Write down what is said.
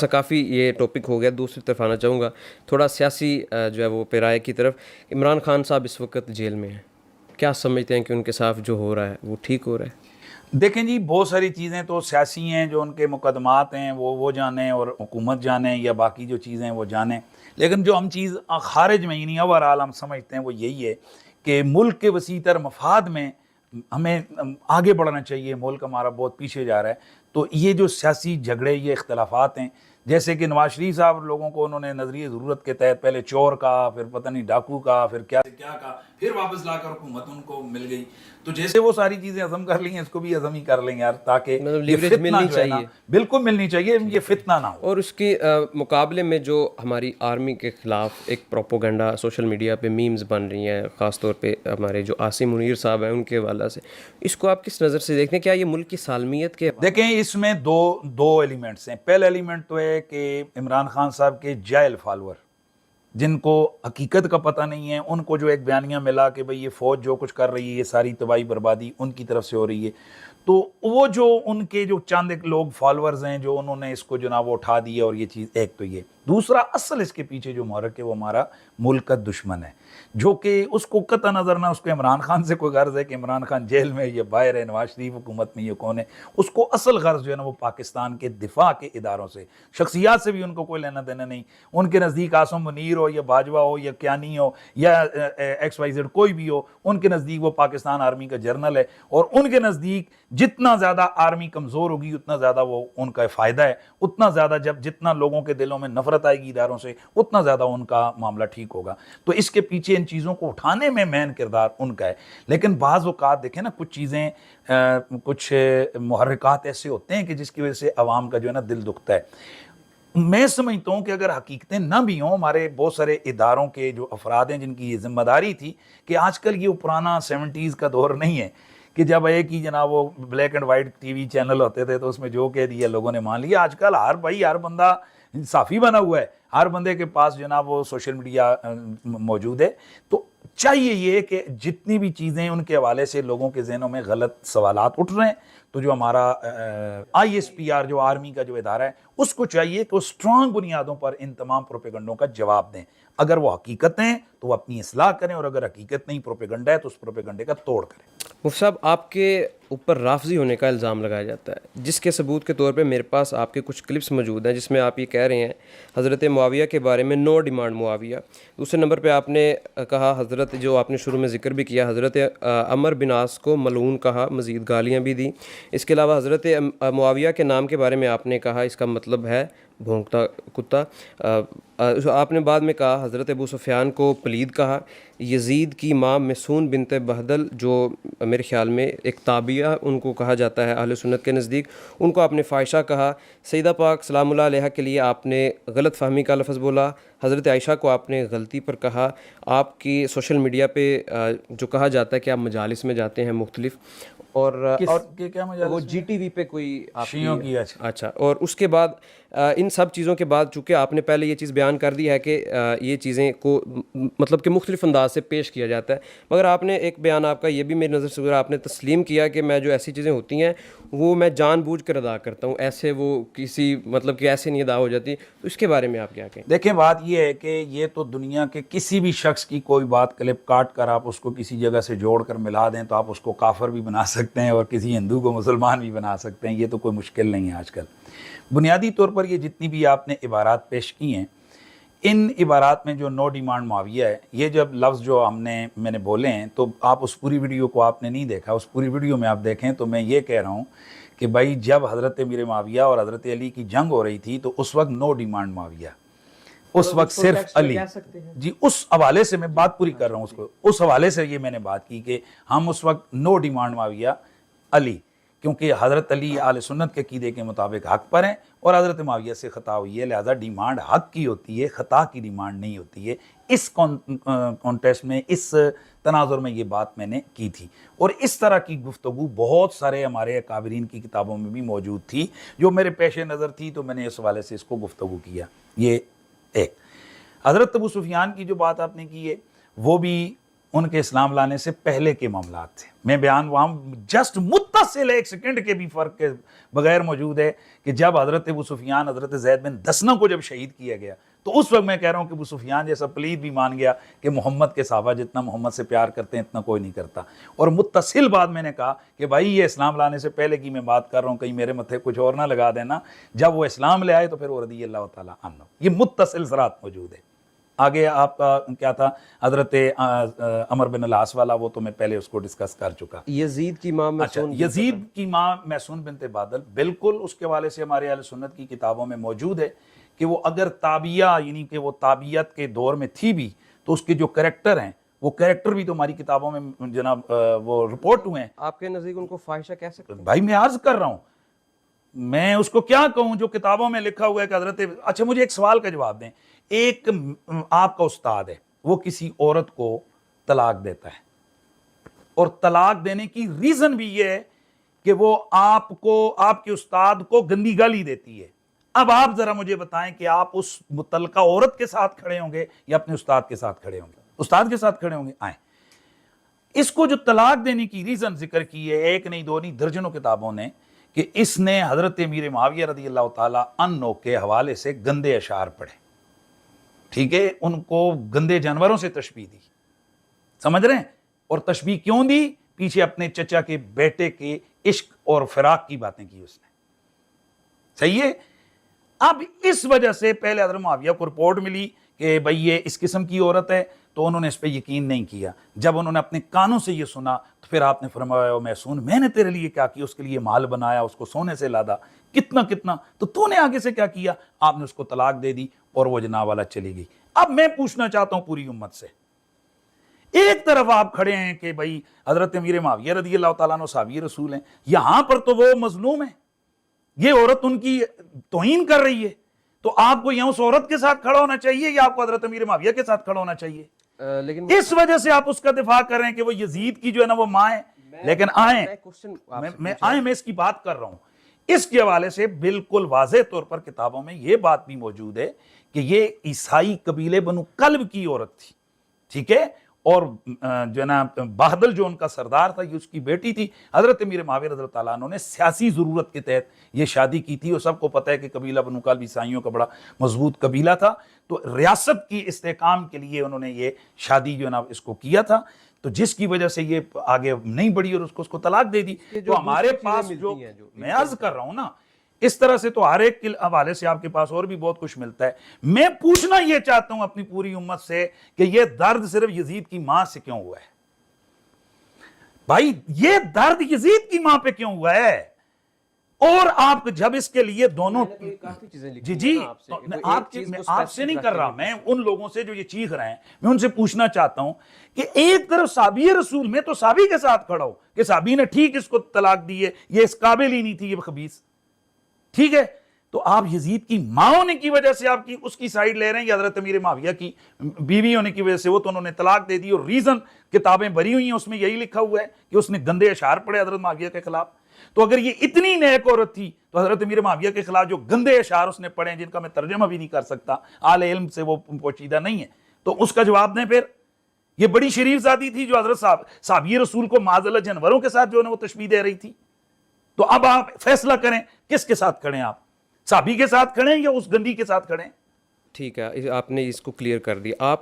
काफ़ी ये टॉपिक हो गया, दूसरी तरफ आना चाहूँगा थोड़ा सियासी जो है वो पेराए की तरफ। इमरान खान साहब इस वक्त जेल में हैं, क्या समझते हैं कि उनके साथ जो हो रहा है वो ठीक हो रहा है? देखें जी, बहुत सारी चीज़ें तो सियासी हैं, जो उनके मुकदमात हैं वो जाने और हुकूमत जाने, या बाकी जो चीज़ें हैं वो जाने। लेकिन जो हम चीज़ खारिज में यानी ओवरऑल हम समझते हैं वो यही है कि मुल्क के वसीतर मफाद में हमें आगे बढ़ना चाहिए। मुल्क हमारा बहुत पीछे जा रहा है। तो ये जो सियासी झगड़े, ये इख्तलाफात हैं, जैसे कि नवाज शरीफ साहब लोगों को उन्होंने नजरिए ज़रूरत के तहत पहले चोर कहा, फिर पता नहीं डाकू कहा, फिर क्या क्या कहा, फिर वापस लाकर हुकूमत उनको मिल गई। तो जैसे वो सारी चीज़ें हजम कर ली हैं, इसको भी हजम ही कर लेंगे यार, ताकि मतलब ये लीवरेज फितना मिलनी जो है ना, चाहिए। बिल्कुल मिलनी चाहिए, ये फितना ना हो। और उसके मुकाबले में जो हमारी आर्मी के ख़िलाफ़ एक प्रोपोगंडा सोशल मीडिया पे मीम्स बन रही हैं, ख़ास तौर पे हमारे जो आसिम मुनीर साहब हैं उनके हवाला से, इसको आप किस नज़र से देखते हैं? क्या ये मुल्क की सालमियत के देखें, इसमें दो दो एलिमेंट्स हैं। पहला एलिमेंट तो है कि इमरान खान साहब के जायल फॉलोअर, जिनको हकीकत का पता नहीं है, उनको जो एक बयानिया मिला कि भाई ये फौज जो कुछ कर रही है, ये सारी तबाही बर्बादी उनकी तरफ से हो रही है, तो वो जो उनके जो चंद एक लोग फॉलोअर्स हैं, जो उन्होंने इसको जो ना वो उठा दिया। और ये चीज़ एक तो ये, दूसरा असल इसके पीछे जो मुहर्रिक है वो हमारा मुल्क का दुश्मन है, जो कि उसको कता नजर ना उसको इमरान खान से कोई गर्ज है कि इमरान खान जेल में, ये बाहर है, नवाज शरीफ हुकूमत में, ये कौन है। उसको असल गर्ज जो है ना वो पाकिस्तान के दिफा के इदारों से, शख्सियात से भी उनको कोई लेना देना नहीं। उनके नज़दीक आसम मुनीर हो, या बाजवा हो, या क्यानी हो, या XYZ कोई भी हो, उनके नज़दीक वो पाकिस्तान आर्मी का जर्नल है। और उनके नज़दीक जितना ज़्यादा आर्मी कमज़ोर होगी उतना ज़्यादा वो उनका फ़ायदा है, उतना ज़्यादा जब जितना लोगों के दिलों में नफरत आएगी इदारों से, उतना ज़्यादा उनका मामला ठीक होगा। तो इसके पीछे इन चीज़ों को उठाने में मेन किरदार उनका है। लेकिन बाज़ औक़ात देखें ना, कुछ चीज़ें कुछ मुहर्रिकात ऐसे होते हैं कि जिसकी वजह से अवाम का जो है ना दिल दुखता है। मैं समझता हूँ कि अगर हकीकतें ना भी हों, हमारे बहुत सारे इदारों के जो अफराद हैं जिनकी ये जिम्मेदारी थी कि आजकल ये पुराना 70s का दौर नहीं है कि जब एक ही जनाब वो black and white TV channel होते थे तो उसमें जो कह दिया लोगों ने मान लिया। आजकल हर बंदा इंसाफी बना हुआ है, हर बंदे के पास जनाब वो सोशल मीडिया मौजूद है। तो चाहिए ये कि जितनी भी चीज़ें उनके हवाले से लोगों के जहनों में गलत सवालात उठ रहे हैं, तो जो हमारा ISPR जो आर्मी का जो इदारा है, उसको चाहिए कि वो स्ट्रांग बुनियादों पर इन तमाम प्रोपेगंडों का जवाब दें। अगर वो हकीकत हैं तो वो अपनी इस्लाह करें, और अगर हकीकत नहीं प्रोपेगंडा है तो उस प्रोपेगंडे का तोड़ करें। मुफ्ती साहब, आपके ऊपर राफजी होने का इल्ज़ाम लगाया जाता है, जिसके सबूत के तौर पे मेरे पास आपके कुछ क्लिप्स मौजूद हैं जिसमें आप ये कह रहे हैं हज़रत मुआविया के बारे में, नो डिमांड मुआविया। दूसरे नंबर पे आपने कहा हज़रत, जो आपने शुरू में ज़िक्र भी किया, हज़रत अमर बिन आस को मलऊन कहा, मज़ीद गालियाँ भी दी। इसके अलावा हज़रत मुआविया के नाम के बारे में आपने कहा इसका मतलब है भौंकता कुत्ता। आपने बाद में कहा हज़रत अबू सुफियान को पलीद कहा। यजीद की माँ मिसून बिनते बहदल, जो मेरे ख़्याल में एक ताबिया उनको कहा जाता है अहले सुन्नत के नज़दीक, उनको आपने फ़ाहिशा कहा। सईदा पाक सलामुल्लाह अलैहा के लिए आपने गलत फ़हमी का लफ्ज़ बोला। हज़रत आयशा को आपने गलती पर कहा। आपकी सोशल मीडिया पे जो कहा जाता है कि आप मजालिस में जाते हैं मुख्तलिफ, और क्या मजा वो GTV पे कोई शियों की आपकी, अच्छा, और उसके बाद इन सब चीज़ों के बाद चूँकि आपने पहले ये चीज़ बयान कर दी है कि ये चीज़ें को मतलब कि मुख्तलिफ अंदाज से पेश किया जाता है, मगर आपने एक बयान आपका ये भी मेरी नज़र से गुजरा, आपने तस्लीम किया कि मैं जो ऐसी चीज़ें होती हैं वो मैं जानबूझ कर अदा करता हूँ, ऐसे वो किसी मतलब कि ऐसे नहीं अदा हो जाती। तो इसके बारे में आप क्या कहें? देखें, बात यह है कि ये तो दुनिया के किसी भी शख्स की कोई बात क्लिप काट कर आप उसको किसी जगह से जोड़ कर मिला दें तो आप उसको काफिर भी बना सकते हैं और किसी हिंदू को मुसलमान भी बना सकते हैं। ये तो कोई मुश्किल नहीं है आजकल। बुनियादी तौर पर ये जितनी भी आपने इबारात पेश की हैं, इन इबारात में जो नो डिमांड मुआविया है, ये जब लफ्ज़ जो मैंने बोले हैं, तो आप उस पूरी वीडियो को आपने नहीं देखा। उस पूरी वीडियो में आप देखें तो मैं ये कह रहा हूँ कि भाई जब हज़रत मीर मुआविया और हज़रत अली की जंग हो रही थी तो उस वक्त नो डिमांड मुआविया, उस वक्त सिर्फ अली जी। उस हवाले से मैं बात पूरी कर रहा हूँ, उसको उस हवाले से ये मैंने बात की कि हम उस वक्त नो डिमांड मुआविया अली, क्योंकि हज़रत अली आले सुन्नत के अक़ीदे के मुताबिक हक़ पर हैं और हज़रत मुआविया से ख़ता हुई है, लिहाजा डिमांड हक़ की होती है, ख़ता की डिमांड नहीं होती है। इस कॉन्टेस्ट में, इस तनाजुर में ये बात मैंने की थी। और इस तरह की गुफ्तगू बहुत सारे हमारे अकाबरीन की किताबों में भी मौजूद थी जो मेरे पेश नज़र थी, तो मैंने इस हवाले से इसको गुफ्तगू किया। ये एक हज़रत अबू सुफियान की जो बात आपने की है वो भी उनके इस्लाम लाने से पहले के मामलात थे। मैं बयान वहाँ जस्ट मुत्तसिल 1 सेकंड के भी फ़र्क के बगैर मौजूद है कि जब हज़रत अबू सुफियान हज़रत ज़ैद बिन दसना को जब शहीद किया गया, तो उस वक्त मैं कह रहा हूँ कि अबू सुफियान जैसा पलीद भी मान गया कि मोहम्मद के सहाबा जितना मोहम्मद से प्यार करते हैं इतना कोई नहीं करता। और मुत्तसिल बात मैंने कहा कि भाई ये इस्लाम लाने से पहले की मैं बात कर रहा हूँ, कहीं मेरे मत्थे कुछ और ना लगा देना। जब वो इस्लाम ले आए तो फिर वो रज़ी अल्लाह तआला अन्हु, ये मुत्तसिल ज़रात मौजूद है। आगे आपका क्या था, हज़रत अमर बिन अल-आस वाला, वो तो मैं पहले उसको डिस्कस कर चुका। यजीद की माँ अच्छा, यजीद की माँ मैसून बिनते बादल, बिल्कुल उसके वाले से हमारे अहले सुन्नत की किताबों में मौजूद है कि वो अगर ताबिया यानी कि वो ताबियत के दौर में थी भी, तो उसके जो कैरेक्टर हैं वो कैरेक्टर भी तो हमारी किताबों में जनाब वो रिपोर्ट हुए हैं। आपके नज़दीक उनको फाहिशा कह सकते हैं? भाई मैं अर्ज कर रहा हूँ, मैं उसको क्या कहूँ जो किताबों में लिखा हुआ है कि हजरत। अच्छा, मुझे एक सवाल का जवाब दें। एक आपका उस्ताद है, वो किसी औरत को तलाक देता है, और तलाक देने की रीजन भी ये है कि वो आपको, आपके उस्ताद को गंदी गाली देती है। अब आप जरा मुझे बताएं कि आप उस मुतलका औरत के साथ खड़े होंगे या अपने उस्ताद के साथ खड़े होंगे? उस्ताद के साथ खड़े होंगे। आए, इसको जो तलाक देने की रीजन जिक्र की है, एक नहीं दो नहीं दर्जनों किताबों ने, कि इसने हजरत अमीर मुआविया रज़ी अल्लाह ताला अन्हो के हवाले से गंदे अशार पढ़े। ठीक है, उनको गंदे जानवरों से तशबीह दी, समझ रहे हैं? और तशबीह क्यों दी? पीछे अपने चचा के बेटे के इश्क और फिराक की बातें की उसने। सही है। अब इस वजह से पहले हजरत मुआविया को रिपोर्ट मिली कि भाई ये इस किस्म की औरत है, तो उन्होंने इस पर यकीन नहीं किया। जब उन्होंने अपने कानों से ये सुना तो फिर आपने फरमाया, मैसून मैंने तेरे लिए क्या किया? उसके लिए माल बनाया, उसको सोने से लादा, कितना कितना, तो तूने आगे से क्या किया? आपने उसको तलाक दे दी और वो जनाब वाला चली गई। अब मैं पूछना चाहता हूं पूरी उम्मत से, एक तरफ आप खड़े हैं कि भाई हजरत अमीर मुआविया रज़ी अल्लाह तआला अन्हु सहाबी रसूल हैं, यहां पर तो वो मजलूम है, ये औरत उनकी तौहीन कर रही है, तो आपको यहां उस औरत के साथ खड़ा होना चाहिए या आपको हजरत अमीर मुआविया के साथ खड़ा होना चाहिए? लेकिन इस वजह से आप उसका दिफा कर रहे हैं कि वो यजीद की जो है ना वो मां है। लेकिन मैं इसकी बात कर रहा हूं। इसके हवाले से बिल्कुल वाज़ेह तौर पर किताबों में ये बात भी मौजूद है कि ये ईसाई कबीले बनु कल्ब की औरत थी। ठीक है, और जो है ना बहदल जो उनका सरदार था, ये उसकी बेटी थी। हजरत अमीर मुआविया रज़ी अल्लाह तआला अन्हु ने सियासी ज़रूरत के तहत ये शादी की थी, और सबको पता है कि कबीला बनु कल्ब ईसाइयों का बड़ा मजबूत कबीला था, तो रियासत की इस्तेकाम के लिए उन्होंने ये शादी जो है ना इसको किया था, तो जिसकी वजह से ये आगे नहीं बढ़ी और उसको तलाक दे दी। तो हमारे पास जो मैं अर्ज कर रहा हूं ना, इस तरह से तो हर एक के हवाले से आपके पास और भी बहुत कुछ मिलता है। मैं पूछना यह चाहता हूं अपनी पूरी उम्मत से कि यह दर्द सिर्फ यजीद की मां से क्यों हुआ है? भाई ये दर्द यजीद की मां पे क्यों हुआ है? और आप जब इसके लिए दोनों काफी चीजें जी जी मैं आपसे नहीं कर रहा, मैं उन लोगों से जो ये चीख रहे हैं, मैं उनसे पूछना चाहता हूं कि एक तरफ साबी रसूल में तो साबी के साथ खड़ा हो कि साबी ने ठीक इसको तलाक दी है, ये इस काबिल ही नहीं थी, ये खबीस। ठीक है, तो आप यजीद की मां होने की वजह से आपकी उसकी साइड ले रहे हैं, या हजरत अमीर मुआविया की बीवी होने की वजह से वो तो उन्होंने तलाक दे दी, और रीजन किताबें भरी हुई हैं उसमें यही लिखा हुआ है कि उसने गंदे अशार पढ़े हजरत मुआविया के खिलाफ। तो अगर ये इतनी नेक औरत थी तो हजरत अमीर मुआविया के खिलाफ जो गंदे अशार उसने पढ़े, जिनका मैं तर्जुमा भी नहीं कर सकता, आले इल्म से वो पोशीदा नहीं है, तो उसका जवाब दें। फिर ये बड़ी शरीफ जाती थी जो हजरत साहबी रसूल को माज़अल्लाह जानवरों के साथ जो है वो तशबीह दे रही थी। तो अब आप फैसला करें किसके साथ खड़े हैं, आप साहबी के साथ खड़े हैं या उस गंदी के साथ खड़े हैं? ठीक है, आपने इसको क्लियर कर दिया। आप